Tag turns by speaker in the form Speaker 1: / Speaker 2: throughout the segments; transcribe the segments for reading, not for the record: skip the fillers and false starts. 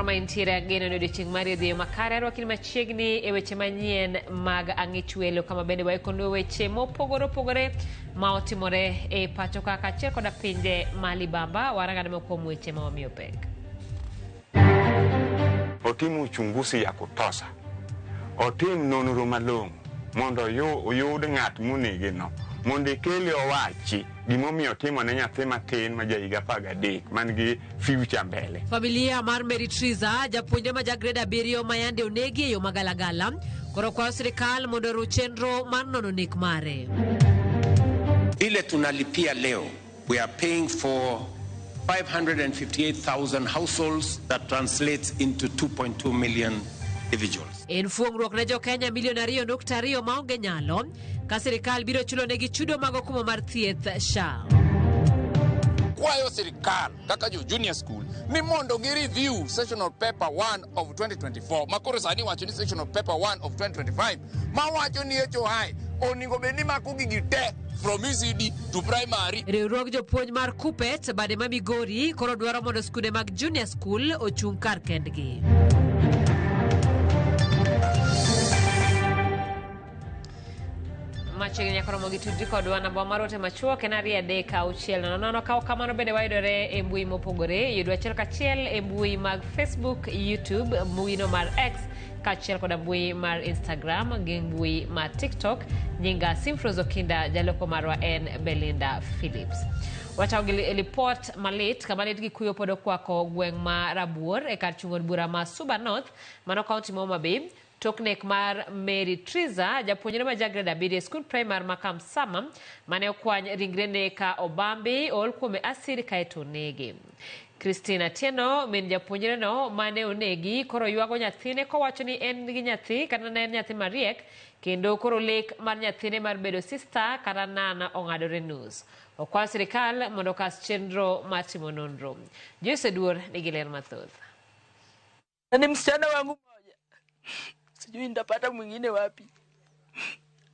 Speaker 1: ma intiere geno ne odiochieng' mar yudhe makare arwakni machiegni e weche manyien mag ang'ich welo kama bende waikondo weche mopogore opogore ma otimore e pacho kaka achiel koda pinje malibamba warang'ane mokuom weche ma wamiyo pek.
Speaker 2: Otim uchunguzi ya kutosha, otim nonro malong'o mondo oyud ng'at monege no mondo ikele owachi gimomiyo timo ne nyathi matin ma jahiga 13 man gi future mbele.
Speaker 1: Familia mar Mary Triza japuonjre ma grade 7 ma yande onegi e yo magalagala koro kwayo sirikal mondo oruch chenro mar nono nek mare.
Speaker 3: Ile tunalipia leo, we are paying for 558,000 households, that translates into 2.2 million individuals.
Speaker 1: En fuong'ruok ne jo Kenya milion 2.2 maonge nyalo ka sirikal biro chulo negi chudo mag okumu mar thieth SHA.
Speaker 4: Kwayo sirikal kaka jo junior school ni mondo gi review sessional paper 1 of 2024 makoro sani wacho ni sessional paper 1 of 2025 ma wacho ni HOI oningo beni mako gigi te from ECD to primary.
Speaker 1: Riwruok jopuonj mar Kupet bade ma Migori koro dwaro mondo skunde mag junior school ochung' kar kendgi. Machiegni nyakoro mogi tudri kodwa namba mar ote machuok en 236 kawo kamano bende wayudore e mbui mopogore yudwa achiel kachiel e mbui mag Facebook, YouTube, mbuino mar X kachiel koda mbui mar Instagram gi mbui mar TikTok. Nyinga Simfrozo Kinda, jaloko marwa en Belinda Phillips. Watawgi report malit kamalit gi kuyo podo kwako gweng' ma Rabuor e kar chung'od bura ma Suba North mano kaunti ma Homa Bay. Toknek mar Mary Triza japuonjre ma grade 7 school primary makam sama mane okwany ringrene ka obambi ol kuome asiri kaeto nege. Christina Tieno min japuonjre no mane onegi koro yuago nyathine kowacho ni en gi nyathi kata ne en nyathi mariek kendo koro lek mar nyathine mar bedo sister kata nana ong'adore nus. Okwayo sirikal mondo kas chenro mar timo nonro. Jose Duor nigi ler mathoth.
Speaker 5: Ni msichana wangu moja. Sijui nitapata mwingine wapi.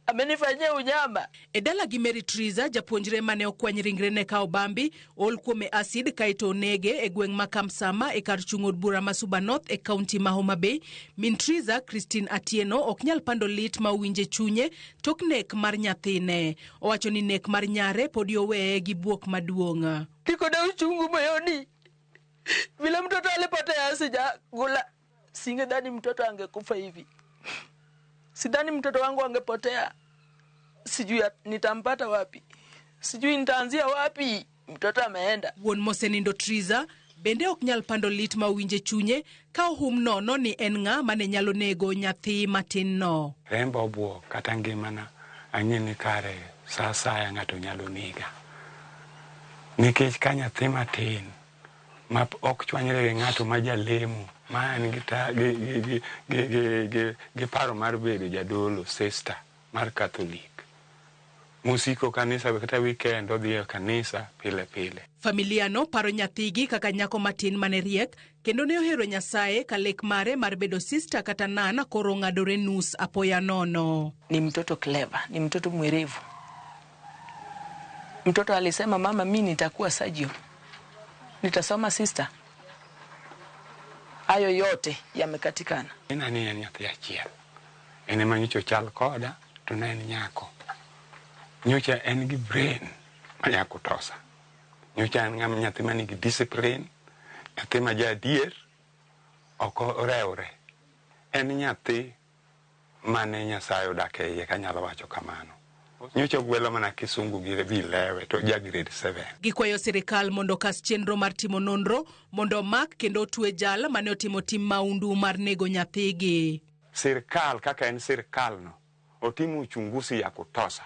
Speaker 5: Amenifanyia unyama.
Speaker 6: Edala gi Mary Triza japuonjre mane okwany ringrene ka obambi ol kuome acid kaito onege e gweng' ma Kamsama e kar chung'od bura ma Suba North e kaunti ma Homa Bay. Min Triza Christine Atieno ok nyal pando lit ma uwinje chunye tok nek mar nyathine. Owacho ni nek mar nyare podi oweye gi buok maduong'.
Speaker 5: Niko na uchungu moyoni. Vile mtoto alipotea sijagula. Singedhani mtoto angekufa hivi. Sidhani mtoto wangu angepotea. Sijui nitampata wapi. Sijui nitaanzia wapi. Mtoto ameenda.
Speaker 6: Won Mosenindo Triza bende ok nyal pando lit ma uwinje chunye ka ohum nono ni en ng'a mane nyalo nego nyathi matin no.
Speaker 2: Rembo buo kata ngimana anyini kare saya ng'ato nyalo nega. Nikech ka nyathi matin ma ok chwanyre gi ng'ato ma jalemo ma en gi paro mar bedo jadolo sister mar Catholic. Musiko kanisa kata weekend odhi e kanisa pile pile.
Speaker 6: Familia no paro nyathigi kaka nyako matin mane riek kendo ne ohero Nyasaye ka lek mare mar bedo sister kata nana koro ng'adore nus apoya nono.
Speaker 5: Ni mtoto clever, ni mtoto mwerevu. Mtoto alisema mama mimi nitakuwa surgeon. Nitasoma sister. Hayo yote yamekatikana.
Speaker 2: Ina ni nyathi achiel. Ene manyicho chal koda to ne en nyako. Nyocha en gi brain ma nyako tosa. Nyocha en ng'am nyathi man gi discipline, nyathi ma jadier, oko orewre. En nyathi mane Nyasaye odak e iye kanyalo wacho kamano. Nyocha gwelo mana kisungu gi lewe to grade 7.
Speaker 6: Gikwayo sirikal mondo kas chenro mar timo nonro mondo mak kendo tue jal mane otimo tim maundu mar nego nyathigi.
Speaker 2: Sirikal kaka en sirikal no otim uchunguzi ya kutosha.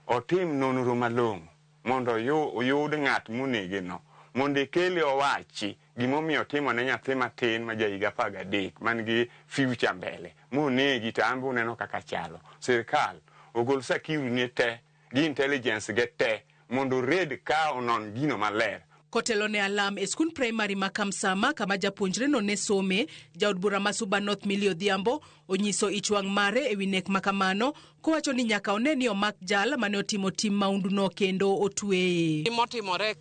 Speaker 2: Otim nonro malong'o mondo oyud ng'at monege no mondo ikele owachi gimomiyo timo ne nyathi matin ma jahiga 13 man gi future mbele. Monegi to ambu neno kaka chalo. Sirikal ogol security ne te gi intelligence ge te mondo red ka onon gino maler.
Speaker 6: Kotelo ne alam e skul primary ma Kamsama kama japuonjre no ne some jaod bura ma Suba North Millie Odhiambo onyiso ichwang' mare e winek makamano kowacho ni nyaka oneni omak jal mane otimo tim maundu no kendo otweye.
Speaker 7: Motimore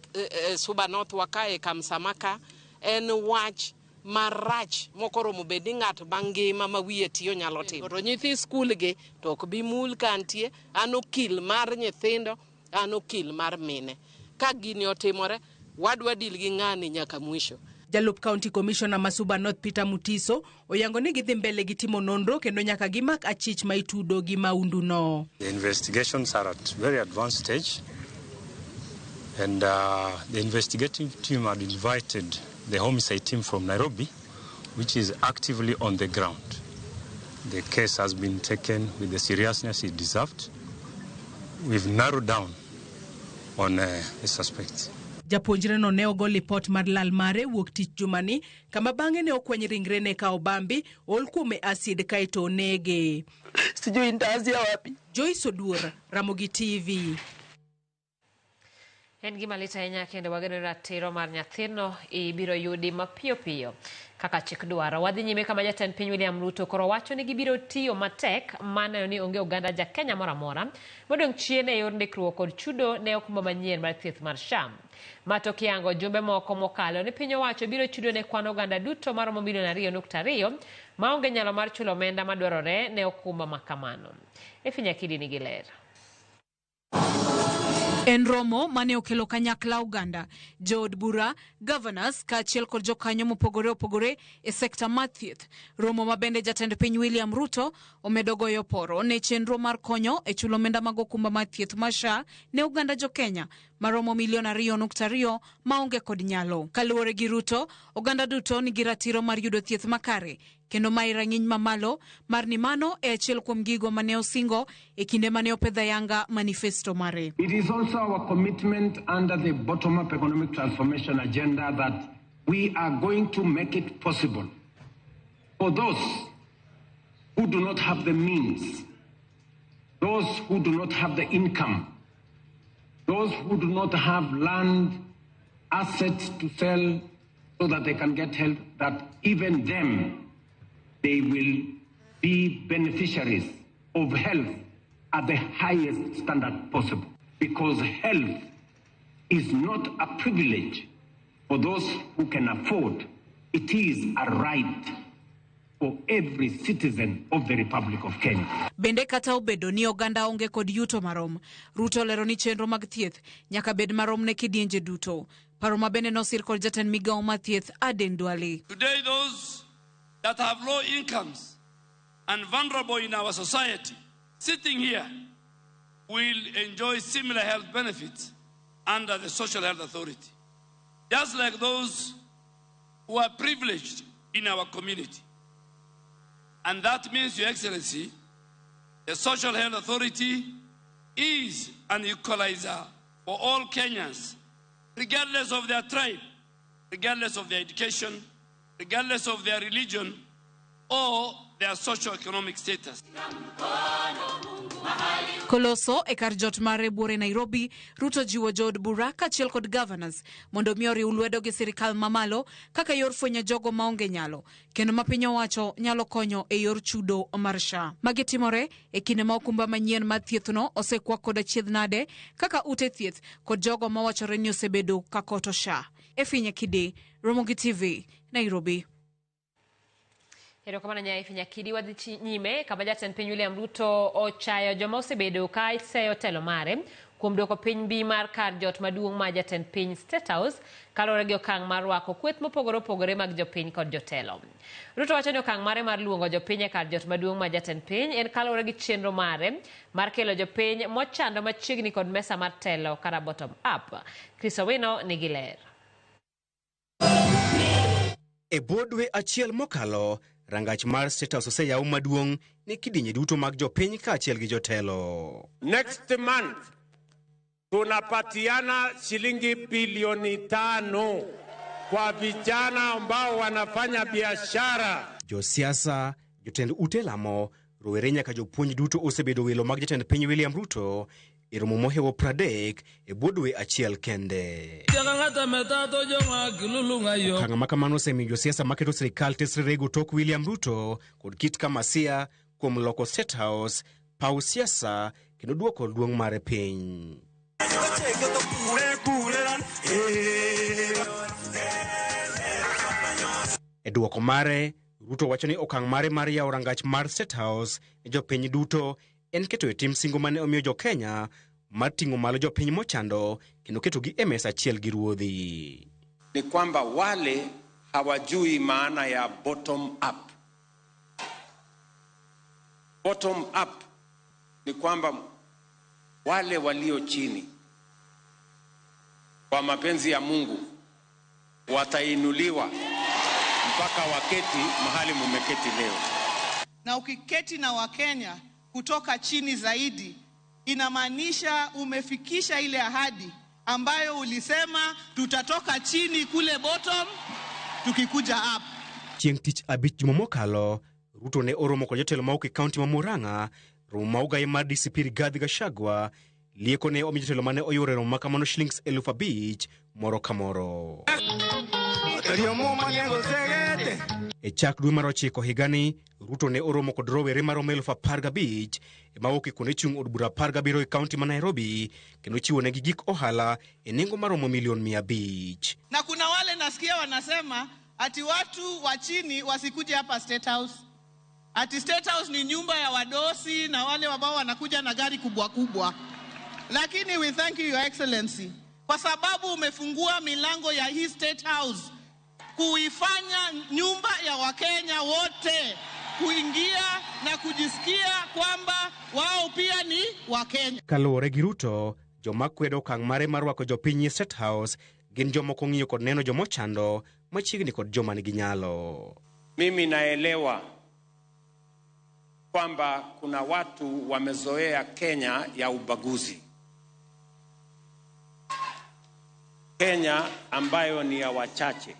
Speaker 7: Suba North wakae Kamsama ka en wach marach mokoromo bedi ng'at mangima ma wiye tiyo nyalo timo. To nyithi skul gi to ok bi mul kantie, an okil mar nyithindo, an okil mar mine. Ka gini otimore, wadwa dil gi ng'ani nyaka mwisho.
Speaker 6: Jalup County Commissioner Masuba North Peter Mutiso oyango ni gidhi mbele gi timo nonro kendo nyaka gimak achich ma itudo gi maundu no.
Speaker 8: The investigations are at very advanced stage, and the investigative team had invited the homicide team from Nairobi, which is actively on the ground. The case has been taken with the seriousness it deserved. We've narrowed down on the suspects.
Speaker 6: Japuonjre no ne ogol lipot mar lal mare wuok tich jumani, kama bang'e ne okweny ringre ne kao bambi, ol kuome acid kaito onege.
Speaker 5: Sijui nitaanzia wapi.
Speaker 6: Joyce Oduor, Ramogi TV.
Speaker 1: En gima lit ahinya kendo wageno ratiro mar nyathino ibiro yudi mapiyo piyo kaka chik dwaro. Wadhi nyime kama jatend piny William Ruto koro wacho ni gibiro tiyo matek maneno ni onge oganda ja Kenya moro amora modong' chien e yor ndikruok kod chudo ne okumba manyien mar thieth mar SHA. Mato kiango jumbe moko mokalo ni piny owacho biro chudo ne kwan oganda duto maromo milion 2.2 maonge nyalo mar chulo omenda madwarore ne okumba makamano. Efinya Kidi nigi ler.
Speaker 9: En romo mane okelo kanyakla Uganda, jood bura, governors, kaachiel kod jokanyo mopogore opogore e sekta mar thieth. Romo mabende jatend piny William Ruto omedo goyo poro ne chenro mar konyo e chulo omenda mag okumba mar thieth mar SHA ne Uganda jo Kenya maromo milion 2.2 maonge kod nyalo. Kaluwore gi Ruto, Uganda duto nigi ratiro mar yudo thieth makare kendo ma rang'iny mamalo mar ni mano e achiel kuom gigo mane osingo e kinde mane opedha yanga manifesto mare.
Speaker 10: It is also our commitment under the bottom-up economic transformation agenda that we are going to make it possible for those who do not have the means, those who do not have the income, those who do not have land assets to sell so that they can get help, that even them, they will be beneficiaries of health at the highest standard possible. Because health is not a privilege for those who can afford. It is a right for every citizen of the Republic of Kenya.
Speaker 9: Bende kata obedo ni oganda onge kod yuto marom, Ruto lero ni chenro mag thieth nyaka bed marom ne kidienje duto. Paro mabende nosir kod jatend migao mar thieth Aden Duale.
Speaker 11: Today those that have low incomes and vulnerable in our society sitting here will enjoy similar health benefits under the Social Health Authority, just like those who are privileged in our community. And that means, Your Excellency, the Social Health Authority is an equalizer for all Kenyans, regardless of their tribe, regardless of their education, regardless of their religion or their socio-economic status.
Speaker 9: Koloso e kar jot mare buore Nairobi, Ruto jiwo jood bura kaachiel kod governors mondo mi oriw lwedo gi sirikal mamalo kaka yor fwenyo jogo maonge nyalo kendo ma piny owacho nyalo konyo e yor chudo mar SHA. Magi timore e kinde ma okumba manyien mar thiethno osekwa kod achiedh nade kaka ute thieth kod jogo mawachore ni osebedo kakoto SHA. Efinya Kidi, Ramogi TV, Nairobi.
Speaker 1: Erokamano nya Efinya Kidi. Wadhi nyime kama jatend piny William Ruto ochayo joma osebedo ka iseyo telo mare kuom dwoko piny mbi mar kar jot maduong' ma jatend piny State House kalore gi okang' mar rwako kweth mopogore opogore mag jopiny kod jotelo. Ruto wacho ni okang' mare mar luongo jopiny e kar jot maduong' ma jatend piny en kalore gi chenro mare mar kelo jopiny mochando machiegni kod mesa mar telo kara bottom up. Chris Owino nigi ler.
Speaker 12: E bodwe achiel mokalo, rangach mar State House oseyaw maduong' ne kidienje duto mag jopiny kaachiel gi jotelo.
Speaker 13: Next month tunapatiana shilingi bilioni 5 kwa vijana ambao wanafanya biashara.
Speaker 12: Josiasa, jotend ute lamo, rowere nyaka jopuonj duto osebedo welo mag jatend piny William Ruto e romo mohewo 30 e bodwe achiel kende. Okang' ma kamano osemiyo josiasa maketo sirikal tesre go tok William Ruto kod kit Kamasia kuom loko State House paw siasa kendo duoko duong' mare piny. E duoko mare, Ruto wacho ni okang' mare mar yawo rangach mar State House ne jopiny duto en keto e tim singo mane omiyo jo Kenya mar ting'o malo jopiny mochando kendo ketogi e mesa achiel gi ruodhi.
Speaker 3: Ni kwamba wale hawajui maana ya bottom up. Bottom up ni kwamba wale walio chini kwa mapenzi ya Mungu watainuliwa mpaka waketi mahali mumeketi leo.
Speaker 14: Na ukiketi na Wakenya kutoka chini zaidi, inamaanisha umefikisha ile ahadi ambayo ulisema tutatoka chini kule bottom tukikuja up.
Speaker 12: Chieng' tich abich juma mokalo, Ruto ne oromo kod jotelo mauok e kaunti ma Murang'a, romo ma ogaye mar DCP Rigathi Gachagua, lieko ne omi jotelo mane oyore romo makamano shillings 5,000 moro ka moro. E chak dwe mar 9 higani, Ruto ne oromo kod rowere maromo 15,000 ma wuok e kuonde chung' od bura 17 e kaunti ma Nairobi, kendo chiwo negi gik ohala e nengo maromo $1,500,000.
Speaker 14: Na kuna wale nasikia wanasema ati watu wa chini wasikuje hapa State House. Ati State House ni nyumba ya wadosi na wale ambao wanakuja na gari kubwa kubwa. Lakini we thank you, Your Excellency, kwa sababu umefungua milango ya hii State House kuifanya nyumba ya Wakenya wote kuingia na kujisikia kwamba wao pia ni Wakenya.
Speaker 12: Kaluwore gi Ruto, joma kwedo okang' mare mar rwako jopiny e State House gin jomoko ng'iyo kod neno jomochando machiegni kod joma nigi nyalo.
Speaker 3: Mimi naelewa kwamba kuna watu wamezoea Kenya ya ubaguzi. Kenya ambayo ni ya wachache.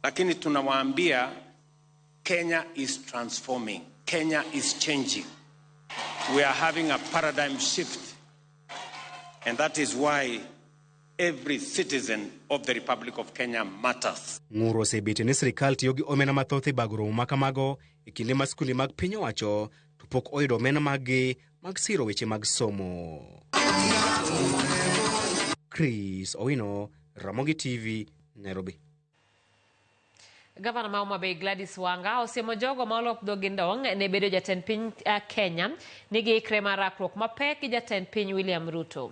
Speaker 3: Lakini tunawaambia Kenya is transforming. Kenya is changing. We are having a paradigm shift. And that is why every citizen of the Republic of Kenya matters.
Speaker 12: Ng'uro osebete ni sirikal tiyo gi omena mathoth e bago romo ma kamago e kinde ma skunde mag piny owacho to pok oyudo omena mag siro weche mag somo. Chris Owino, Ramogi TV, Nairobi.
Speaker 1: Gavana ma Homa Bay Gladys Wanga osiemo jogo ma olop dhogi ndong' ne bedo jatend piny Kenya nigi ikre mar rakruok mapek gi jatend piny William Ruto.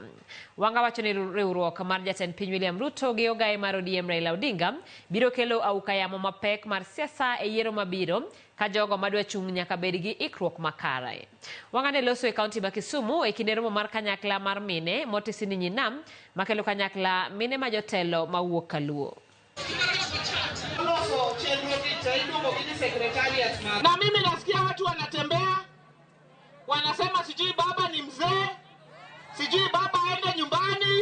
Speaker 1: Wanga wacho ni riwruok mar jatend piny William Ruto gi ogaye mar ODM Raila Odinga biro kelo auka yamo mapek mar siasa e yiero mabiro ka jogo madwa chung' nyaka bed gi ikruok makare. Wanga ne loso e kaunti ma Kisumu e kinde romo mar kanyakla mar mine motisini nyinam makelo kanyakla mine ma jotelo mawuok Kaluo.
Speaker 5: Na mimi nasikia watu wanatembea wanasema sijui baba ni mzee, sijui baba aende nyumbani,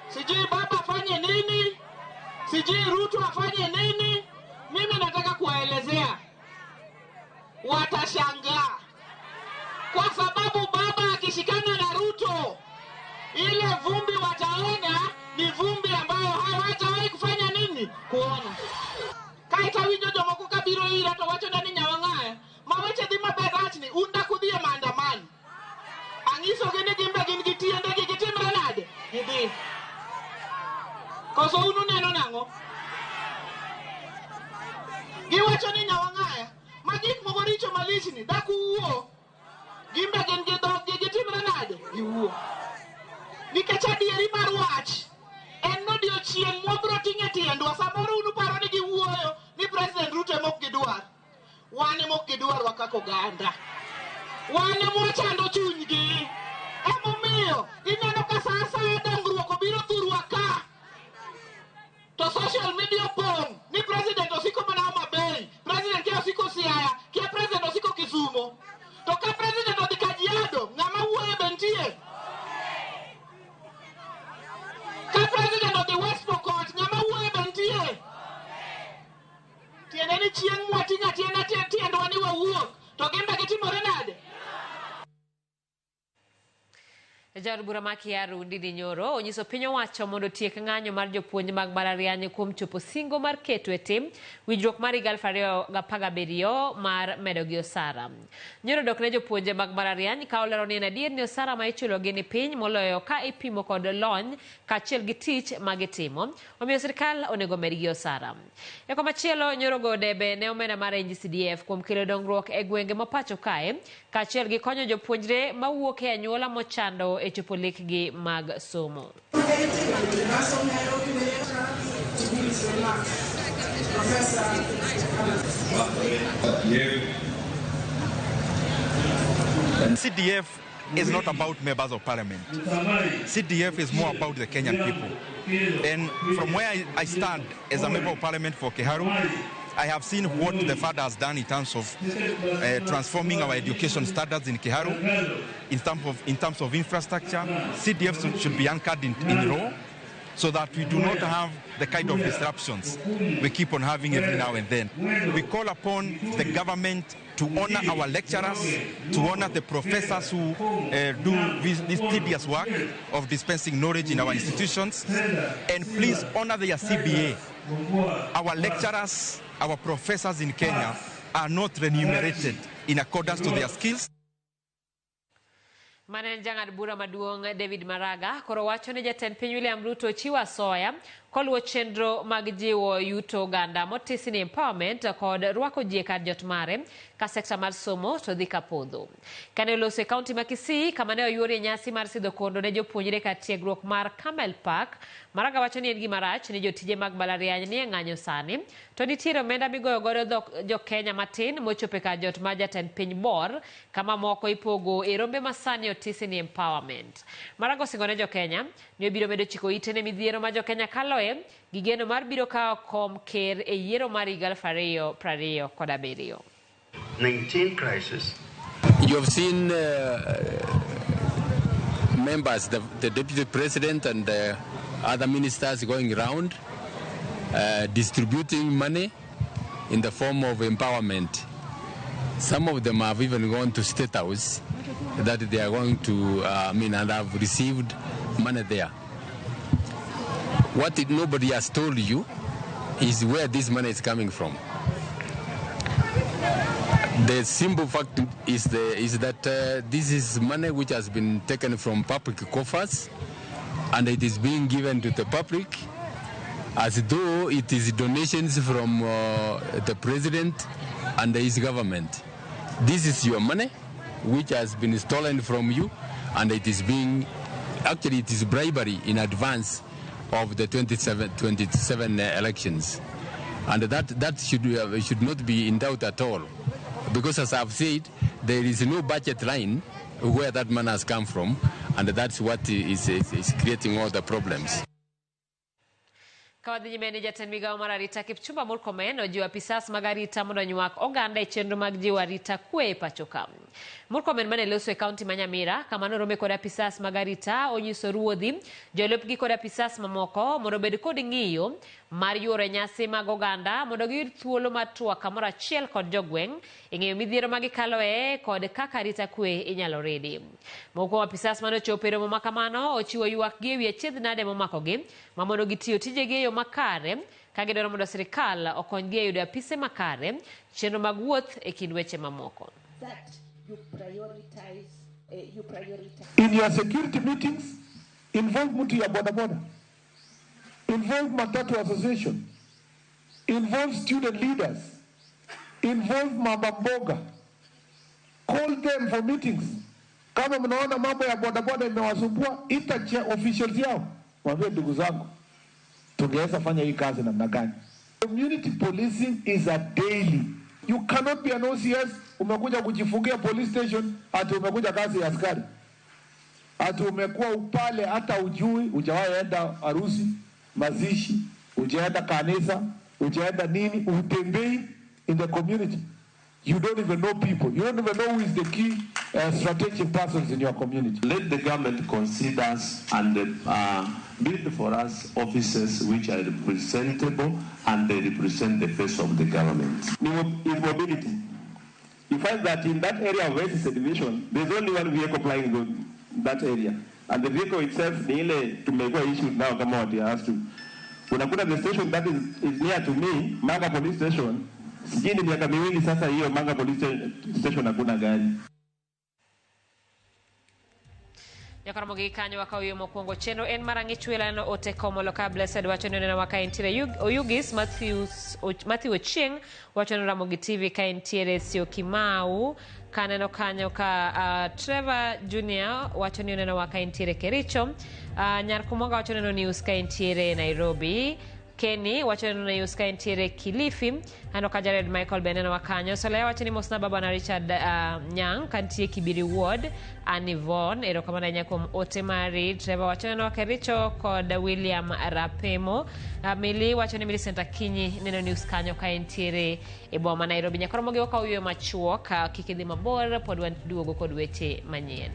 Speaker 5: sijui baba afanye nini, sijui Ruto afanye nini. Mimi nataka kuwaelezea, watashangaa kwa sababu baba akishikana na Ruto, ile vumbi wataona ni vumbi ambayo hawajawahi kufanya nini kuona. Kaita winjo jomoko kabiro ira to wacho ni Nyawang'aya maweche dhi maber rachni unda kudhie maandamano. Angiso gi ni gimbe gin gi tiende gi gitimre nade gidhi. Koso unu neno nang'o? Giwacho ni Nyawang'aya magik moko richo malichni daku wuo. Gimbe gin gi dhog gi gitimre nade giwuo. Nikech adieri mar wach en odiochieng' mwabro ting'e tiendwa samoro unu paro ni giwuoyo ni President Ruto emok gidwar. Wan emok gidwarwa kaka oganda. Wan emwachando chunygi. Emomiyo ineno ka sa asaya dongruok obiro thurwa ka. To social media opong' ni President osiko mana Homa Bay, President kia osiko Siaya, kia President osiko Kisumu. To ka President odhi Kajiado, ng'ama wuoyo bentie? Ka President of the West Pokot, ng'ama wuoyo bentie? Tiende ni chieng' mwating'a tiendwa ni wawuok, to gimbe gitimore nade?
Speaker 1: Jaod bura ma Kiaru Ndidi Nyoro onyiso piny owacho mondo tiek ng'anyo mar jopuonj mag mbalariany kuom chopo singo mar keto e tim winjruok mar 2017 mar medogi osara. Nyoro dok ne jopuonje mag mbalariany ka olero ni en adier ni osara ma ichulogi ni piny moloyo ka ipimo kod lony kaachiel gi tich ma gitimo, omiyo sirkal onego medgi osara. E komachielo, Nyoro go debe ne omenda mar NGCDF kuom kelo dongruok e gwenge ma pacho kae kaachiel gi konyo jopuonjre mawuok e anyuola mochando e chopo lekgi mag somo.
Speaker 15: CDF is not about members of parliament. CDF is more about the Kenyan people. And from where I stand as a member of parliament for Kiharu, I have seen what the father has done in terms of transforming our education standards in Kiharu, in terms of infrastructure. CDF should be anchored in law so that we do not have the kind of disruptions we keep on having every now and then. We call upon the government to honor our lecturers, to honor the professors who do this tedious work of dispensing knowledge in our institutions, and please honor their CBA. Our lecturers, our professors in Kenya are not remunerated in accordance to their skills.
Speaker 1: Manen jang'ad bura maduong' David Maraga koro wacho ni jatend piny William Ruto chiwo asoya koluwo chenro mag jiwo yuto oganda motisi ni empowerment kod rwako ji e kar jot mare ka sekta mar somo to dhi kapodho. Kane oloso e kaunti ma Kisii kama ne oyuorie nyasi mar sidho kondo ne jopuonjre kar tiegruok mar Camel Park, Maraga wacho ni en gima rach ni jotije mag mbalariany ni e ng'anyo sani to nitiere omenda migoyo godo jo Kenya matin mochopo e kar jot mar jatend piny bor kama moko ipogo e rombe masani otisi ni empowerment. Maraga osingo ne jo Kenya ni obiro medo chiko ite ne midhiero ma jo Kenya kaloe gi geno mar biro kawo kom ker e yiero mar 2027.
Speaker 16: 19 crisis.
Speaker 17: You have seen members, the deputy president and other ministers going around distributing money in the form of empowerment. Some of them have even gone to State House that they are going to, and have received money there. What nobody has told you is where this money is coming from. The simple fact is that this is money which has been taken from public coffers and it is being given to the public as though it is donations from the president and his government. This is your money which has been stolen from you, and it is being, actually it is bribery in advance of the 27 elections. And that should not be in doubt at all. Because as I've said, there is no budget line where that money has come from, and that's what is creating all the problems.
Speaker 1: Kawadhi nyimeni jatend migao mar arita Kipchumba Murkomen ojiwo apisas mag arita mondo onyuak oganda e chenro mag jiwo arita kwe e pacho ka. Murkomen mane loso e kaunti ma Nyamira kama norome kod apisas mag arita onyiso ruodhi jolupgi kod apisas mamoko mondo obed kod ng'iyo mar yuoro nyasi mag oganda mondo giyud thuolo mar twak kamoro achiel kod jogweng' e ng'eyo midhiero ma gikaloe kod kaka arita kwe inyalo ridi. Moko kuom apisas mane ochopo e romo ma kamano ochiwo ywak gi e wi achiedh nade momakogi ma mondo gitiyo tijegi e yo makare ka gidwaro mondo sirkal okonygi e yudo apise makare chenro mag wuoth e kind weche mamoko.
Speaker 18: In your security meetings, involve mtu ya boda boda, involve matatu association, involve student leaders, involve mama mboga, call them for meetings. Kama mnaona mambo ya boda boda imewasumbua, ita officials yao, mwambie ndugu zangu, tungeweza fanya hii kazi namna gani. Community policing is a daily. You cannot be an OCS umekuja kujifungia police station ati umekuja kazi ya askari, ati umekuwa upale hata ujui, hujawahi enda harusi, mazishi, hujaenda kanisa, hujaenda nini, utembei in the community. You don't even know people. You don't even know who is the key strategic persons in your community.
Speaker 16: Let the government consider us and build for us officers which are representable and they represent the face of the government.
Speaker 18: Mobility. You find that in that area of SSA division, there's only one vehicle flying in that area.
Speaker 16: And the vehicle itself ni ile tumekuwa issued now kama wati has to. Unakuta the station that is near to me, Manga Police Station, sijini miaka miwili sasa hiyo Manga Police Station hakuna gari.
Speaker 1: Yakaramogi kanyo wakauyo mokwongo cheno en marangichwela no ote komolo ka Blessed wachano na wakaintire Oyugis Matthew Ochieng wachano Ramogi TV kaintire Sio Kimau kaneno kanyo ka Trevor Junior wachano na wakaintire Kericho Nyarkumonga wachano news kaintire Nairobi Kenny wachano na news kaintire Kilifi ano ka Jared Michael Beneno wakanyo so leo wachani mosna baba na Richard Nyang kantie Kibiri Ward Anivon ero kama na nyakom Otemari Trevor wachano na Kericho kod William Rapemo Mili wachano Millicent Kinyi neno news kanyo kaintire eboma Nairobi Nyakoromogi waka uyo machuok kikidhi mabor pod duogo kod weche manyien.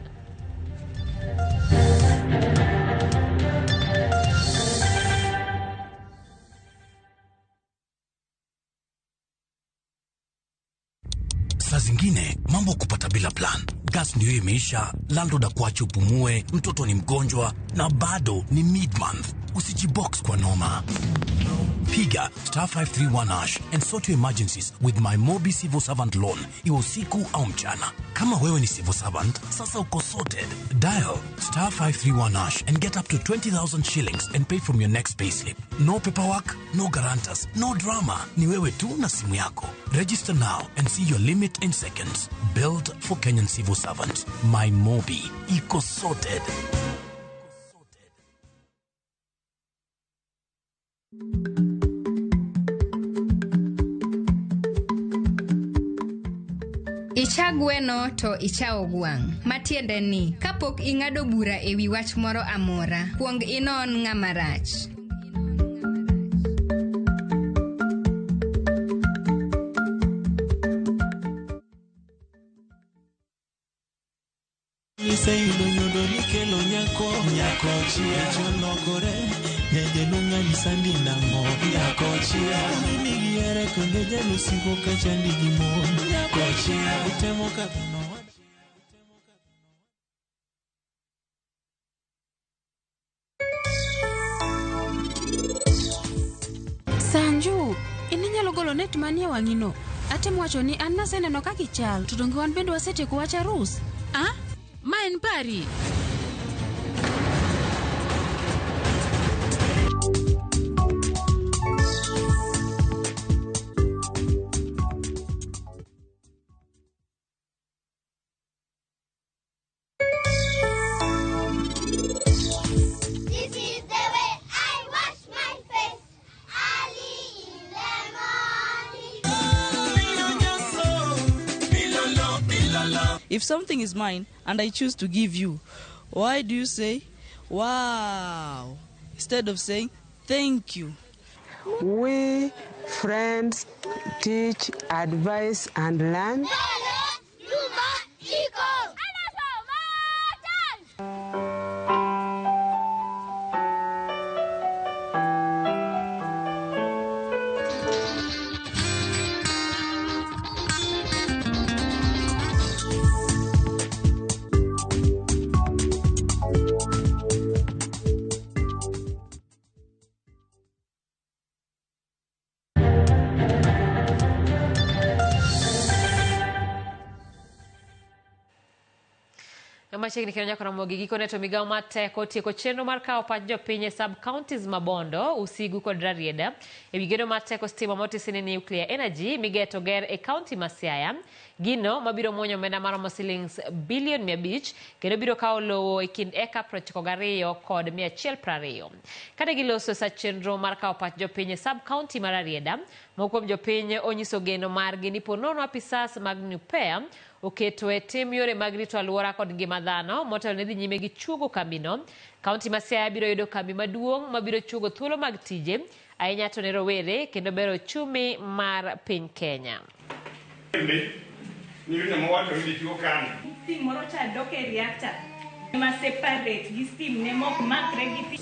Speaker 19: Saa zingine mambo kupata bila plan. Gas ndio imeisha, landlord akuache upumue, mtoto ni mgonjwa na bado ni mid-month. Usijibox kwa noma. Piga *531# and sort your emergencies with my Mobi Civil Servant Loan. Iwe usiku au mchana. Kama wewe ni civil servant, sasa uko sorted. Dial *531# and get up to 20,000 shillings and pay from your next payslip. No paperwork, no guarantors, no drama. Ni wewe tu na simu yako. Register now and see your limit in seconds. Built for Kenyan civil servants. My Mobi. Iko sorted.
Speaker 20: Ichagweno to ichao gwang. Matiende ni, kapok ingado bura ewi wach moro amora, kuong inon ng'ama rach.
Speaker 21: Sanju, ininyalo golo net mania wangino. Atemo wacho ni an naseneno kaka ichal, to donge wan bende wasetieko wach arus. Ah? Ma en pari.
Speaker 22: If something is mine and I choose to give you, why do you say, wow, instead of saying, thank you?
Speaker 23: We, friends, teach, advise, and learn.
Speaker 1: Machigni Kenya Karamogi giko neto migao mateko tieko chenro mar kawo pach jopiny sub counties mabondo Usigu kod Rarieda ewi gedo mateko stima motisini nuclear energy migeto ger e county ma Siaya. Gino mabiro muonyo omenda maromo shillings bilion 500 kendo biro kawo lowo e kind eka 92 kod 120. Kata giloso sa chenro mar kawo pach jopiny sub county mar Rarieda, mokuom jopiny onyiso geno margi ni ponono apisas mag nuclear oketo e tim yore mag rito alwora kod ngima dhano motelo ne dhi nyime gi chugo kambino. Kaunti ma Siaya biro yudo kambi maduong' mabiro chugo thuolo mag tije ahinya to ne rowere kendo bero chumi mar piny Kenya.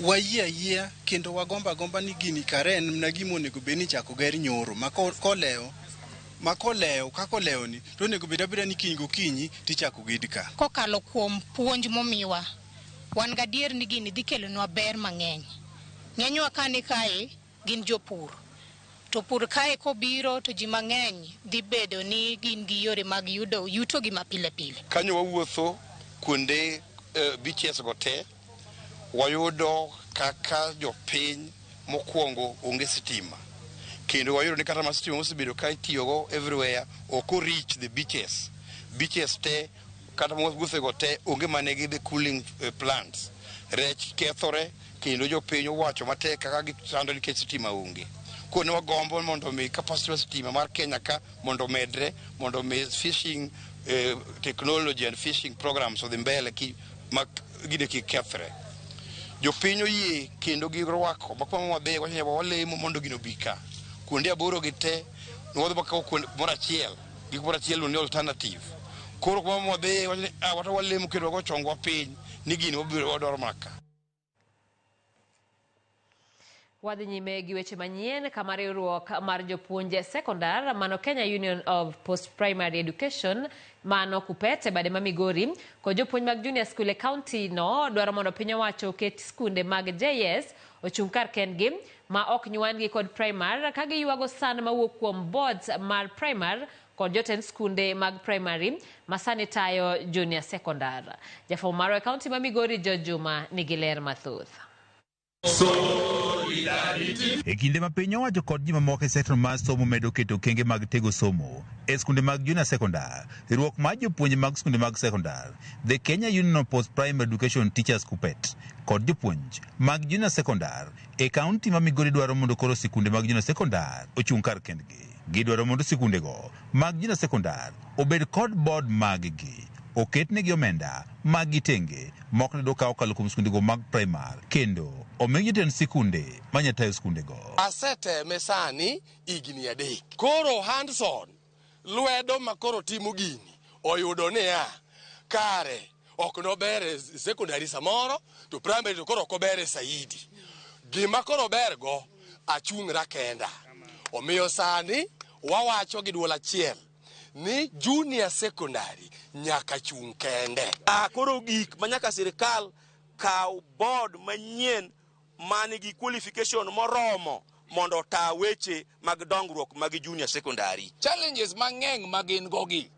Speaker 24: Wayie kendo wagomba ni gini karen mna gimo onego bed ni chako ger nyoro makoleo kakoleo to nego bed abeda ni kiny gokinyi tichako gidka
Speaker 25: kokalo kuom puonj momiwa
Speaker 2: wan gadier ni gini dhi kelonwa ber mang'eny. Ng'enywa kani kae gin jopur. To pur kae kobiro to ji mang'eny dhi bedo ni gin gi yore mag yuto gi mapile pile.
Speaker 4: Kanyo wawuotho kuonde beaches go te, wayudo kaka jopiny mokwongo onge sitima. Kendo wayudo ni kata ma sitima mosebedo ka itiyogo everywhere ok reach the beaches. Beaches te kata mwuothe go te onge manegi the cooling plants. Rech kethore kendo jopiny owacho matek kaka gisando nikech sitima onge. Kone wagombo mondo mi capacity wa sitima mar Kenya ka mondo medre, mondo mi fishing technology and fishing programs odhi mbele gine ki kethre. Jopiny oyie kendo girwako bakwa mabe walemo mondo gino bika. Kuonde aboro gite nwadho baka kuonde moro achiel ni alternative. Koro kwa mabe wata walemo kendo wago chongwa piny ni gini wabiro wador maka.
Speaker 1: Wadhi nyime gi weche manyien kama riwruok mar jopuonje sekondar mano Kenya Union of Post Primary Education mano kupete bade ma Migori ko jopuonj mag junior school e county no dwaro mondo piny owacho ket skunde mag JS ochung kar kendgi ma ok nyuangi kod primary ka giywago san mawuok kuom boards mar primary kod jotend skunde mag primary masani tayo junior sekondar. Jafwambo marwa e county ma Migori Jojuma nigi ler mathoth.
Speaker 7: E kinde ma piny owacho kod ji mamoko e sektor mar somo medo keto kenge mag tego somo e skunde mag junior sekondar, riwruok mar jopuonje mag skunde mag sekondar, the Kenya Union of Post Primary Education Teachers Kupet kod jopuonj mag junior sekondar e kaunti ma Migori dwaro mondo koro sikunde mag junior sekondar ochung kar kendgi. Gidwaro mondo sikundego mag junior sekondar obed kod board mag-gi, oketnegi omenda mag gitenge mok ne doka okalo kuom skundego mag primary kendo omigi jotend sikunde manyatayo skundego.
Speaker 8: Aseteme sani igni adek. Koro Hanson lwedo makoro timo gini oyudo niya kare ok nobere sekondari samoro to primary to koro ok obere saidi. Gima koro bergo achungra kenda. Omiyo sani wawacho gi dwol achiel ni junior secondary nyaka chung kende.
Speaker 25: Koro gik manyaka sirikal kaw board manyien manigi qualification moromo mondo ta weche mag dongruok mag junior secondary.
Speaker 8: Challenges mang'eny magin gogi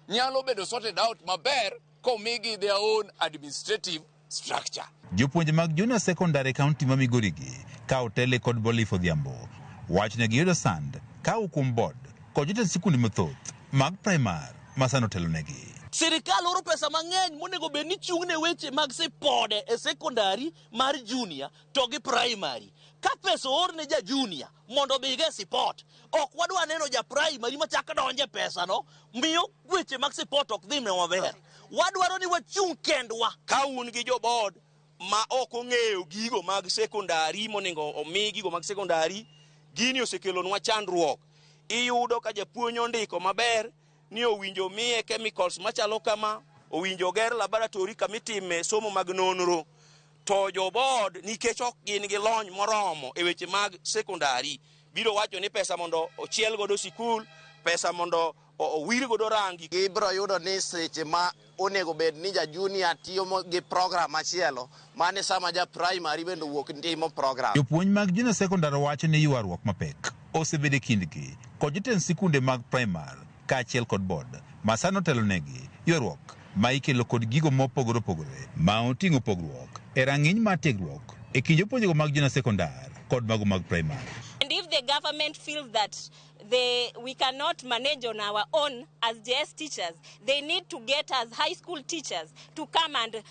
Speaker 8: nyalo bedo sorted out maber komigi their own administrative structure.
Speaker 7: Jopuonje mag junior secondary county ma Migori gi ka otele kod Bolifo Odhiambo wachne gi yudo sand ka kuom board kod jotend sikunde mathoth mag primary masano telonegi.
Speaker 25: Sirikal oro pesa mang'eny monego bed ni chung'ne weche mag sipode e secondary mar junior to gi primary. Ka pesa orne ja junior mondo bige sipot, ok wadwa neno ja primary machak donje pesa no miyo weche mag sipot ok dhi maber. Wadwaro ni wachung kendwa ka un gi jo board ma ok ong'eyo gigo mag secondary monego omi gigo mag secondary. Gini osekelonwa chandruok. Iyudo ka japuonj ondiko maber ni owinjo miye chemicals machalo kama, owinjo ger laboratory kamitime somo mag nonro, to jo board nikech ok gin gi lony moromo e weche mag secondary biro wacho ni pesa mondo ochiel godo sikul, pesa mondo owir godo rangi.
Speaker 8: Ibro yudo ni seche ma onego bed ni ja junior tiyo gi program machielo mane sama ja primary bendo wuok ndimo program.
Speaker 7: Jopuonj mag junior secondary wacho ni ywaruok mapek osebedo e kindgi kod jotend sikunde mag primary kaachiel kod board masano telonegi, ywaruok ma ikelo kod gigo mopogore opogore ma oting'o pogruok e rang'iny mar tiegruok e kind jopuonjego mag junior secondary kod mago mag primary.
Speaker 26: And if the government feels that we cannot manage on our own as JS teachers, they need to get us high school teachers to come and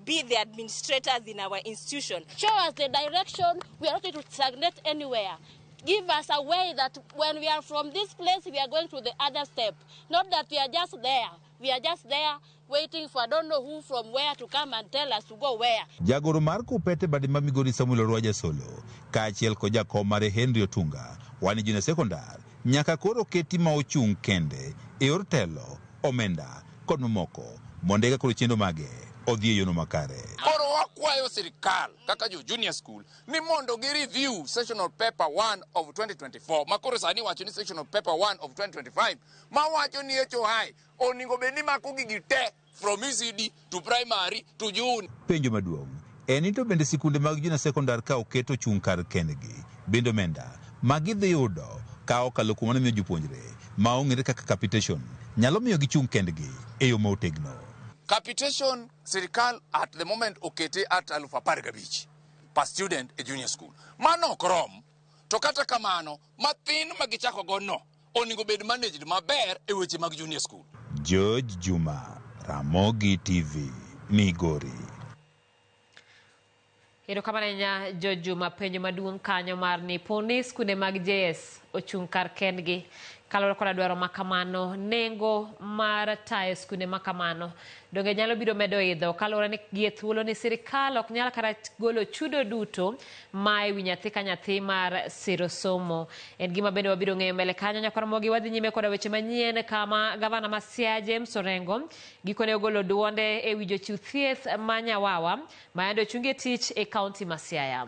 Speaker 26: be the administrators in our institution.
Speaker 27: Show us the direction. We are not going to stagnate anywhere. Give us a way that when we are from this place, we are going to the other step. Not that we are just there. We are just there waiting for I don't know who from where to come and tell us to go where.
Speaker 7: Jagoro mar Kupete bade ma Migori Samuel Orwaja Solo kaachiel kod jakom mare Henry Otunga wani junior secondary nyaka koro keti ma ochung kende e or telo, omenda kod mamoko mondo eka koro chendo mage odhi e yono makare.
Speaker 8: Koro wakwayo
Speaker 3: sirikal kaka jo junior school ni mondo gi review sessional paper 1 of 2024 makoro sani wacho ni sessional paper 1 of 2025 ma wacho ni HOI oningo beni mako gigi te from ECD to primary to June.
Speaker 7: Penjo maduong' en ni to bende sikunde mag junior secondary ka oketo chung' kar kendgi bende omenda ma gidhi yudo ka okalo kuom mano miyo jopuonjre ma ong'ere kaka capitation nyalo miyo gichung' kendgi e yo motegno.
Speaker 3: Capitation sirikal at the moment okete at 15,000 per student e junior school. Mano ok rom. To kata kamano, mathin magichako go no oningo bed managed maber e weche mag junior school.
Speaker 7: George Juma, Ramogi TV, Migori.
Speaker 1: Ero kamanenya George Juma, penjo maduong' kanyo mar ni poni skunde mag JS ochung' kar kendgi kaloro koda dwaro makamano, nengo mar tayo skunde makamano donge nyalo biro medo idho kaloro ni gie thuolo ni sirikal ok nyal kata golo chudo duto ma ewi nyathi ka nyathi mar siro somo. En gima bende wabiro ng'eyo mbele kanyo nyakoro mogi wadhi nyime koda weche manyien kama gavana ma Siaya James Orengo gikone ogolo duonde ewi jochiw thieth ma Nyawawa mayande ochungie tich e kaunti ma Siaya.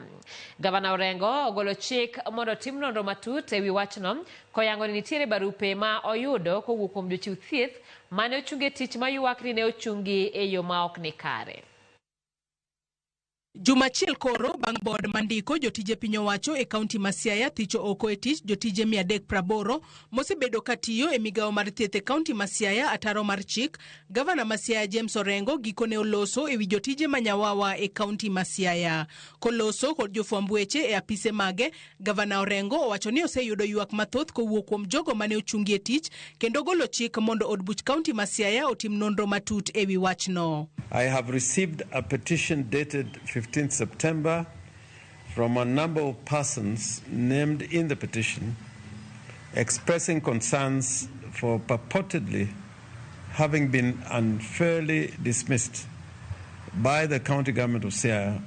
Speaker 1: Gavana Orengo ogolo chik mondo tim nonro matut ewi wachno koyango ni nitiere barupe ma oyudo kowuok kuom jochiw thieth mane ochungie tich mayuak ni ne ochungi e yo ma ok ni kare.
Speaker 2: Jumachiel koro bang' board mandiko jotije piny owacho e kaunti ma Siaya thicho oko e tich jotije 380 mosebedo katiyo e migawo mar thieth e kaunti ma Siaya ataro mar chik. Gavana ma Siaya James Orengo gikone oloso ewi jotije ma Nyawawa e kaunti ma Siaya. Koloso kod jofwamb weche e apise mage, Gavana Orengo owacho ni oseyudo ywak mathoth kowuok kuom jogo mane ochungie tich kendo golo chik mondo od buch kaunti ma Siaya otim nonro matut ewi wachno.
Speaker 6: I have received a petition dated 15th September from a number of persons named in the petition expressing concerns for purportedly having been unfairly dismissed by the county government of Siaya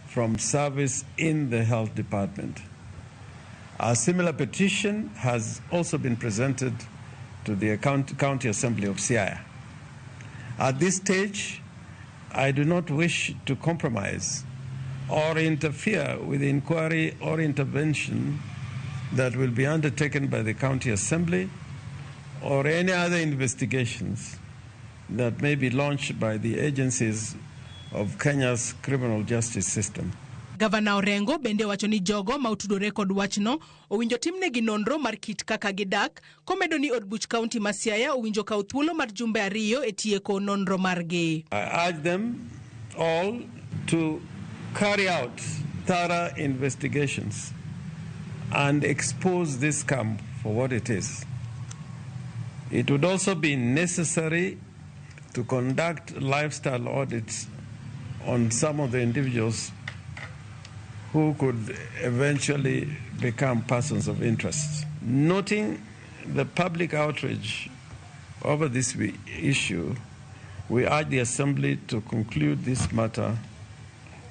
Speaker 6: from service in the health department. A similar petition has also been presented to the County Assembly of Siaya. At this stage, I do not wish to compromise or interfere with the inquiry or intervention that will be undertaken by the County Assembly or any other investigations that may be launched by the agencies of Kenya's criminal justice system.
Speaker 2: Gavana Orengo bende wacho ni jogo ma utudore kod wachno owinjo timnegi nonro mar kit kaka gidak, komedo ni od buch kaunti ma Siaya owinjo kaw thuolo mar jumbe 2 e tieko nonro margi.
Speaker 6: I urge them all to carry out thorough investigations and expose this scam for what it is. It would also be necessary to conduct lifestyle audits on some of the individuals who could eventually become persons of interest. Noting the public outrage over this issue, we urge the Assembly to conclude this matter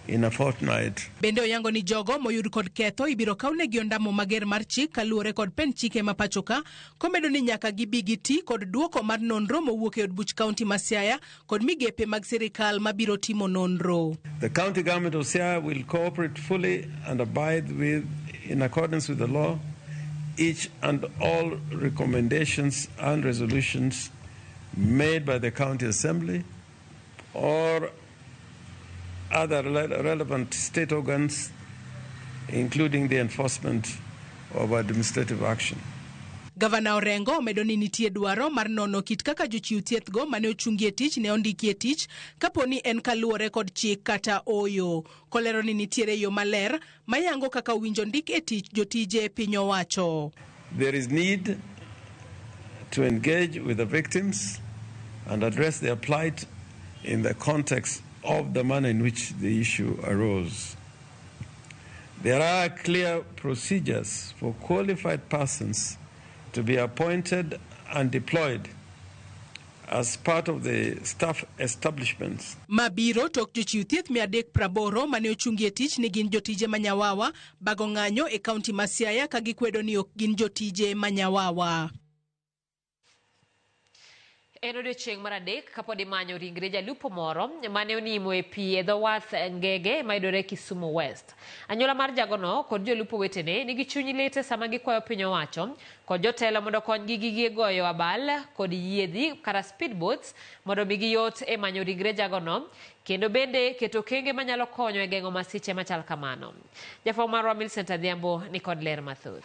Speaker 6: in a fortnight.
Speaker 2: Bende oyango ni jogo moyud kod ketho ibiro kawnegi ondamo mager mar chik kaluwore kod pen chike ma pachoka, komedo ni nyaka gibi giti kod duoko mar nonro mowuok e od buch kaunti ma Siaya kod migepe mag sirikal mabiro timo nonro.
Speaker 6: The county government of Siaya will cooperate fully and abide with, in accordance with the law, each and all recommendations and resolutions made by the county assembly or other relevant state organs, including the enforcement of administrative action.
Speaker 2: Gavana Orengo omedo ni nitie dwaro mar nono kit kaka jochiw thieth go mane ochungie tich ne ondikie tich kaponi en kaluwore kod chik kata oyo. Kolero ni nitiere yo maler mayango kaka winjo ndik e tich jotije piny owacho.
Speaker 6: There is need to engage with the victims and address their plight in the context of the manner in which the issue arose. There are clear procedures for qualified persons to be appointed and deployed as part of the staff establishments.
Speaker 2: Mabiro tok jochiw thieth 380 mane ochungie tich ni gin jotije ma Nyawawa bago ng'anyo e kaunti ma Siaya ka gikwedo ni ok gin jotije ma Nyawawa.
Speaker 1: En odiochieng' mar adek kapod imanyo ringre jalupo moro mane onimo e pi e dho wath Ngege mayudore Kisumu West. Anyuola mar jagono kod jolupo wetene nigi chuny lete sama gikwayo piny owacho kod jotelo mondo konygi gi gige goyo abal kod yiedhi kata speedboats mondo migi yot e manyo ringre jagono kendo bende keto kenge manyalo konyo e geng'o masiche machal kamano. Jafwambo marwa Millicent Adhiambo ni kod ler mathoth.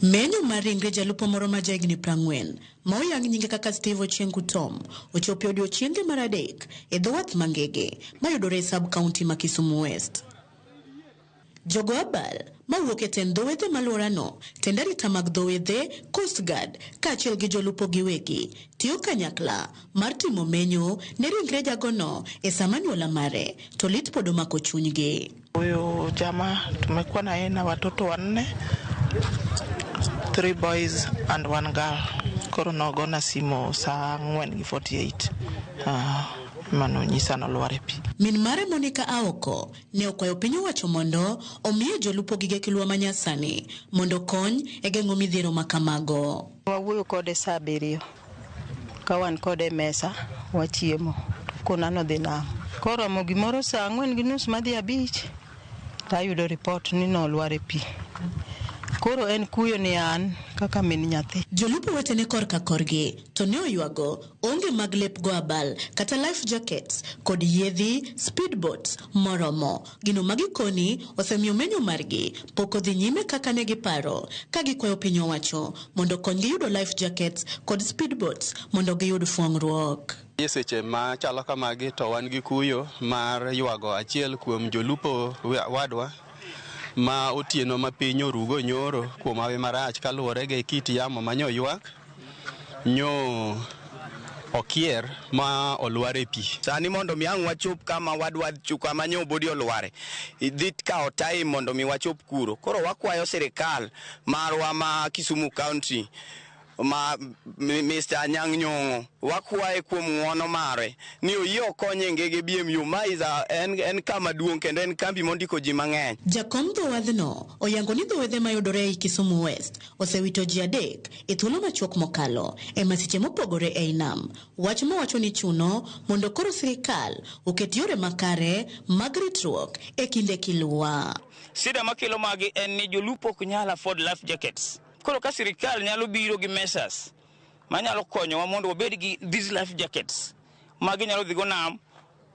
Speaker 5: Menyo mar ringre jalupo moro ma jahigni 40 ma oyang nyinge kaka Steve Ochieng Tom ochopo odiochienge mar adek e dho wath Ngege mayudore e sub county ma Kisumu West. Jogo abal mawuok e tend dho wedhe malworano tend arita mag dho wedhe Coast Guard kaachiel gi jolupo giwegi tiyo kanyakla mar timo menyo ne ringre jagono e sama anyuola mare to lit pod omako chunygi.
Speaker 9: Huyu jamaa tumekuwa na yeye na watoto 4, 3 boys and 1 girl. Koro nogona simu saa 4:48. Mano nyisa nolwar e pi.
Speaker 5: Min mare Monica Aoko ne okwayo piny owacho mondo omiye jolupo gige kilwa manyasani mondo kony e geng'o midhiero ma kamago.
Speaker 9: Wawuoyo kode saa 7 ka wan kode mesa wachiemo konano dhi nam. Koro mo gimoro saa 4:30 madhi 5 tayudo report ni nolwar e pi. Koro en kuyo ni an kaka min nyathi.
Speaker 5: Jolupo wetene korka korgi to ne oywago onge mag lep go abal kata life jackets kod yiedhi speedboats moromo. Gino magikoni osemiyo menyo margi pok odhi nyime kaka ne giparo ka gikwayo piny owacho mondo konygi yudo life jackets kod speedboats mondo giyud fuong'ruok.
Speaker 10: Seche ma chalo kamagi to wan gi kuyo mar ywago achiel kuom jolupo wadwa ma otieno ma piny orugo nyoro kuom hawi marach kaluwore gi kit yamo manyo ywak nyo okier ma olware pi.
Speaker 11: Sani mondo mi ang' wachop kama wadwa chuka manyo bodi olware idhi kao time mondo mi wachop kuro. Koro wakwayo sirikal marwa ma Kisumu County ma Mr. Anyang' Nyong'o wakwaye kuom ng'wono mare ni oyie okonye Ngege BMU ma en kama duong' kendo en kambi mondiko ji mang'eny.
Speaker 5: Jakom dho wadhno oyango ni dho wedhe mayudore e Kisumu West osewito ji 3 e thuolo machuok mokalo e masiche mopogore e nam. Wach mowacho ni chuno mondo koro sirikal oket yore makare mag ritruok e kinde kilwa.
Speaker 11: Sida makelo magi en ni jolupo ok nyal afford life jackets. Koro ka sirikal nyalo biro gi measures manyalo konyowa mondo wabed gi these life jackets magi nyalo dhigo nam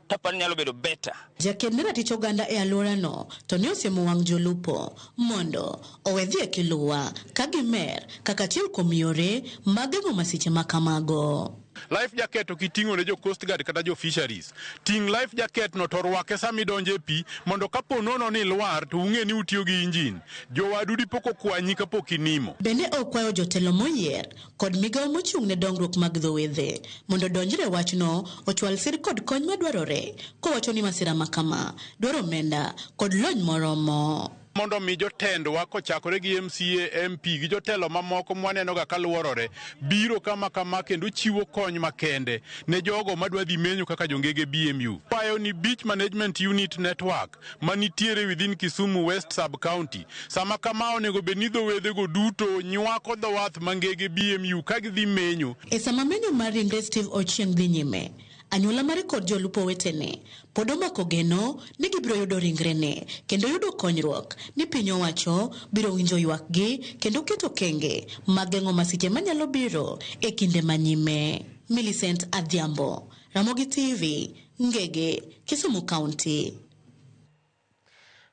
Speaker 11: tapani nyalo bedo better.
Speaker 5: Jaked ne ratich oganda e alworano to ne osiemo wang' jolupo mondo owedhi e kilwa ka gimer kaka achiel kuom yore mag geng'o masiche ma kamago.
Speaker 12: Life jacket okiting'o ne jo Coast Guard kata jo fisheries. Ting' life jacket no to rwake sami donje e pi mondo kapo nono ni lwar to ung'e ni utiyo gi injin. Jowadu dipoko kwanyi kapok inimo.
Speaker 5: Bende okwayo jotelo moyier kod migawo mochung' ne dongruok mag dho wedhe mondo donjre wachno ochwal sir kod kony madwarore kowacho ni masira makama dwaro omenda kod lony moromo.
Speaker 12: Mondo mi jotendwa kochakore gi MCA, MP gi jotelo mamoko mwaneno ga kaluorore biro kama kendo chiwo kony makende ne jogo madwa dhi menyo kaka jongege BMU. Payo ni Beach Management Unit Network manitiere within Kisumu West Sub County sama kama onego bedni dho wedhe go duto nywako dho wath Ngege BMU ka gidhi menyo.
Speaker 5: E sama menyo mar ringre Steve Ochieng dhi nyime, anyuola mare kod jolupo wetene pod omako geno ni gibiro yudo ringrene kendo yudo konyruok ni piny owacho biro winjo ywakgi kendo keto kenge mag geng'o masiche manyalo biro e kinde manyime. Millicent Adhiambo, Ramogi TV, Ngege, Kisumu County.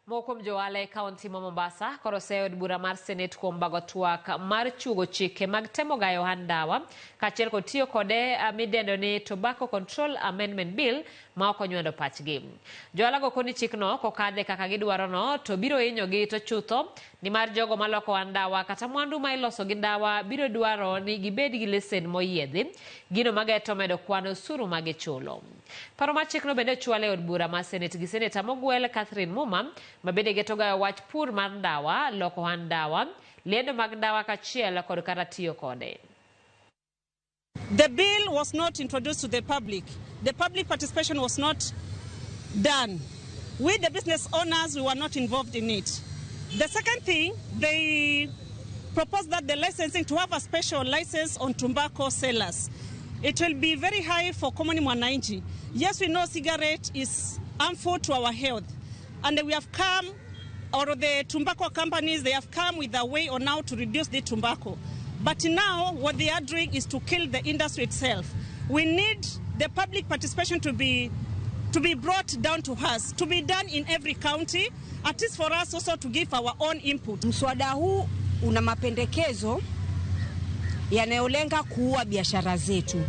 Speaker 1: Mokuom johala e kaunti ma Mombasa koro seyo od bura mar Senate kuom bago twak mar chugo chike mag temo gayo ohand ndawa kaachiel kod tiyo kode midendo ni Tobacco Control Amendment Bill ma ok onywando pachgi. Johala go koni chikno kokadhe kaka gidwaro no to biro hinyogi to chutho ni mar jogo maloko ohand ndawa kata mwandu ma iloso gi ndawa biro dwaro ni gibed gi lesen moyiedhi gino mageto medo kwan osuru magichulo. Paro mar chikno bende chwale od bura mar Senate gi Seneta mogwel Catherine Muma mabende geto gayo wach pur mar ndawa, loko ohand ndawa, lendo mag ndawa kaachiel kod kata tiyo kode.
Speaker 13: The bill was not introduced to the public. The public participation was not done. We, the business owners, we were not involved in it. The second thing, they proposed that the licensing to have a special license on tobacco sellers. it will be very high for common mwananchi. Yes, we know cigarette is harmful to our health, and we have come, or the tobacco companies, they have come with a way on how to reduce the tobacco. But now what they are doing is to kill the industry itself. We need the public participation to be brought down to us, to be done in every county, at least for us also to give our own input.
Speaker 14: Mswada huu una mapendekezo yanayolenga kuua biashara zetu.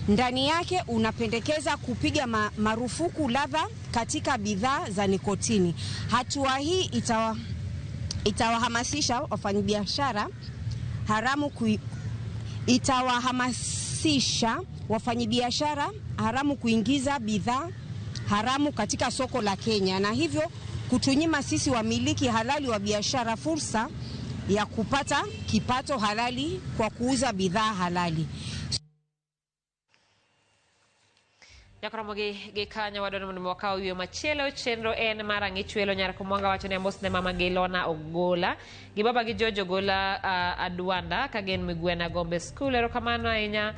Speaker 14: Ndani yake unapendekeza kupiga marufuku ladha katika bidhaa za nikotini. Hatua hii itawahamasisha wafanyabiashara haramu kuingiza bidhaa haramu katika soko la Kenya, na hivyo kutunyima sisi wamiliki halali wa biashara fursa ya kupata kipato halali kwa kuuza bidhaa halali.
Speaker 1: Yakoromogi kanya wadon mun mwaka uyo machelo chenro en marangi chwelo nyara kumwanga wacho ne mosne mama Gilona Ogola gibaba gi Jojo Gola Adwanda kagen migwena Gombe School ero kamano ainya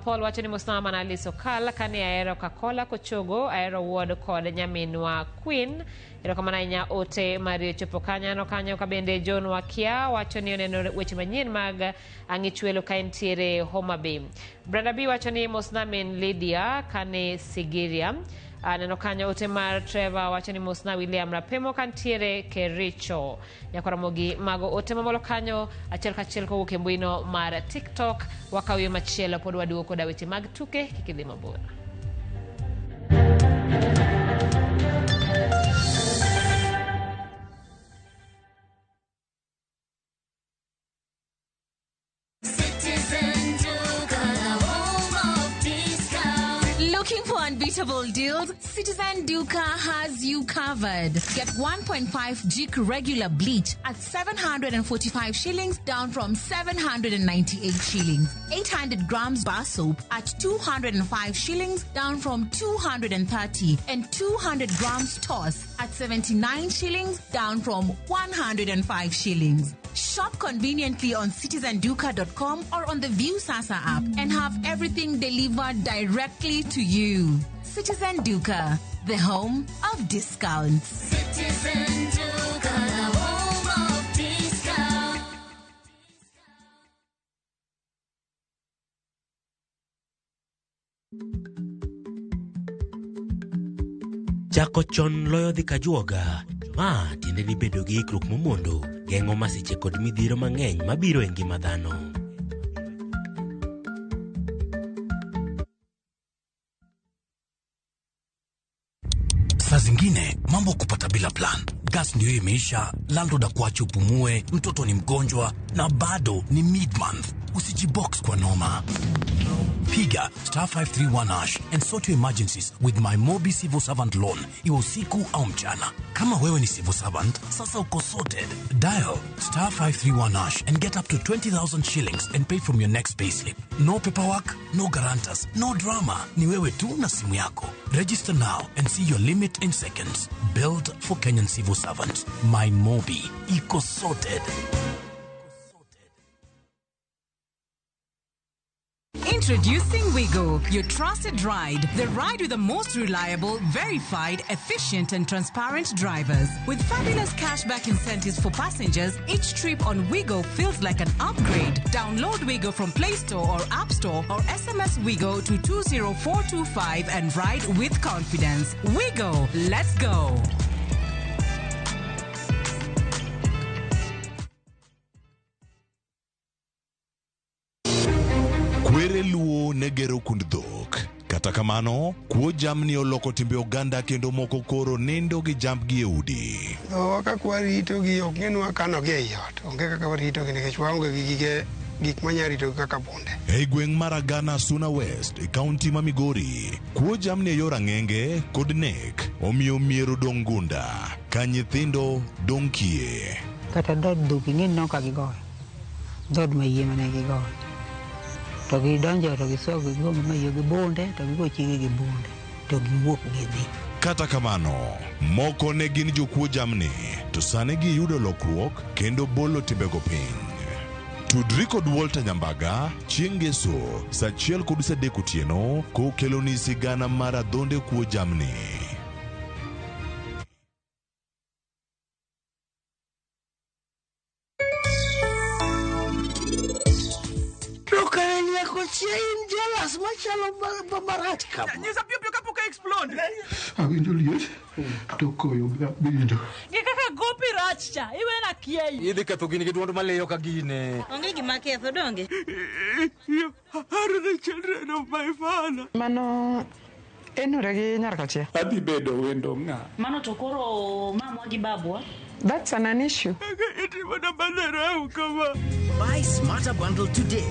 Speaker 1: Paul wacho ni mosna mama Aliso Kala kani aero Kakola Kochogo aero Ward kod nyaminwa Queen ero kamano ainya Ote Mario Chopo kanya no kanyo kabende John Wakia wacho ni oneno weche manyien mag angichwelo kaentiere Homa Bay. Brenda B wacho ni mosna min Lydia kane Sigiria neno kanyo Ote mar Trevor wacho ni mosna William Rapemo kantiere Kericho. Yakoromogi mago Ote mamolo kanyo achiel kachiel kowuok e mbuino mar TikTok wakawiyo machielo pod waduoko da weche mag tuke kikidhi mabor.
Speaker 15: Looking for unbeatable deals? Citizen Duca has you covered. Get 1.5 Jik regular bleach at 745 shillings down from 798 shillings. 800 grams bar soap at 205 shillings down from 230. And 200 grams toss at 79 shillings down from 105 shillings. Shop conveniently on citizenduca.com or on the View Sasa app and have everything delivered directly to you. Citizen Duca, the home of discounts.
Speaker 16: Citizen Duca, the home of discounts.
Speaker 17: Chako chon loyo dhi kajuoga. Ma tiende ni bedo gi ikruok momondo geng'o masiche kod midhiero mang'eny mabiro e ngima dhano.
Speaker 18: Saa zingine mambo kupata bila plan. Gas ndio imeisha, landlord akuache upumue, mtoto ni mgonjwa na bado ni mid-month. Usijibox kwa noma. Piga *531# and sort your emergencies with my Mobi Civil Servant Loan, iwe usiku au mchana. Kama wewe ni civil servant, sasa uko sorted. Dial *531# and get up to 20,000 shillings and pay from your next payslip. No paperwork, no guarantors, no drama. Ni wewe tu na simu yako. Register now and see your limit in seconds. Built for Kenyan civil servants. My Mobi, iko sorted.
Speaker 19: Introducing Wigo, your trusted ride. The ride with the most reliable, verified, efficient and transparent drivers. With fabulous cashback incentives for passengers, each trip on Wigo feels like an upgrade. Download Wigo from Play Store or App Store or SMS Wigo to 20425 and ride with confidence. Wigo, let's go.
Speaker 20: Kwere luo negero kund dhok. Kata kamano, kuo jamni oloko timbe oganda kendo moko koro nindo gi jambgi e udi.
Speaker 28: Waka kwarito gi oknenwa kano gi yot. Onge kaka warito gi nikech waonge gi gik manyarito kaka bunde.
Speaker 20: Ei gweng' mar Agana Suna West, e kaunti ma Migori, kuo jamni e yor ang'enge kod nek omiyo miero dong gunda ka nyithindo dong kie.
Speaker 29: Kata dod dhok ing'e noka gigoyo. Dod mayie mane gigoyo. To gidonjo to gisogo gombe mayo gi bunde to gigo chigi gi bunde to giwuok gidhi.
Speaker 20: Kata kamano, moko ne gin jokuo jamni to sani giyudo lokruok kendo bolo timbego piny. Tudri kod Walter Nyambaga chieng' Ngeso saa 1:30 otieno kokeloni sigana mar adhonde kuo jamni.
Speaker 4: Jealous, machalo barat kap.
Speaker 8: Nyisa pio kapo ka explode.
Speaker 4: Awinjo liet. To koyo bindo.
Speaker 8: Kaka gopi rachcha, iwe na kiei. Idhi ketho gini gi duond maleyo ka gine.
Speaker 21: Onge gima ketho donge.
Speaker 8: You are the children of my father.
Speaker 4: Mano enore gi nyar kache.
Speaker 8: Adhi bedo wendo nga.
Speaker 21: Mano to koro mamwa gi babwa.
Speaker 4: That's an issue.
Speaker 22: Buy Smarter Bundle today.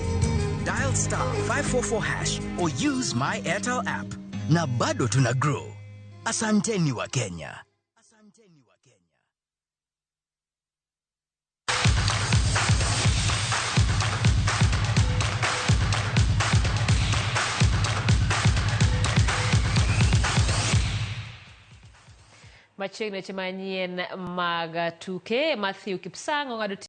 Speaker 22: Dial *544# or use my Airtel app. Na bado tuna grow. Asanteni wa Kenya.
Speaker 1: Weche Manyien Mag tuke Matthew Kipsang ong'ado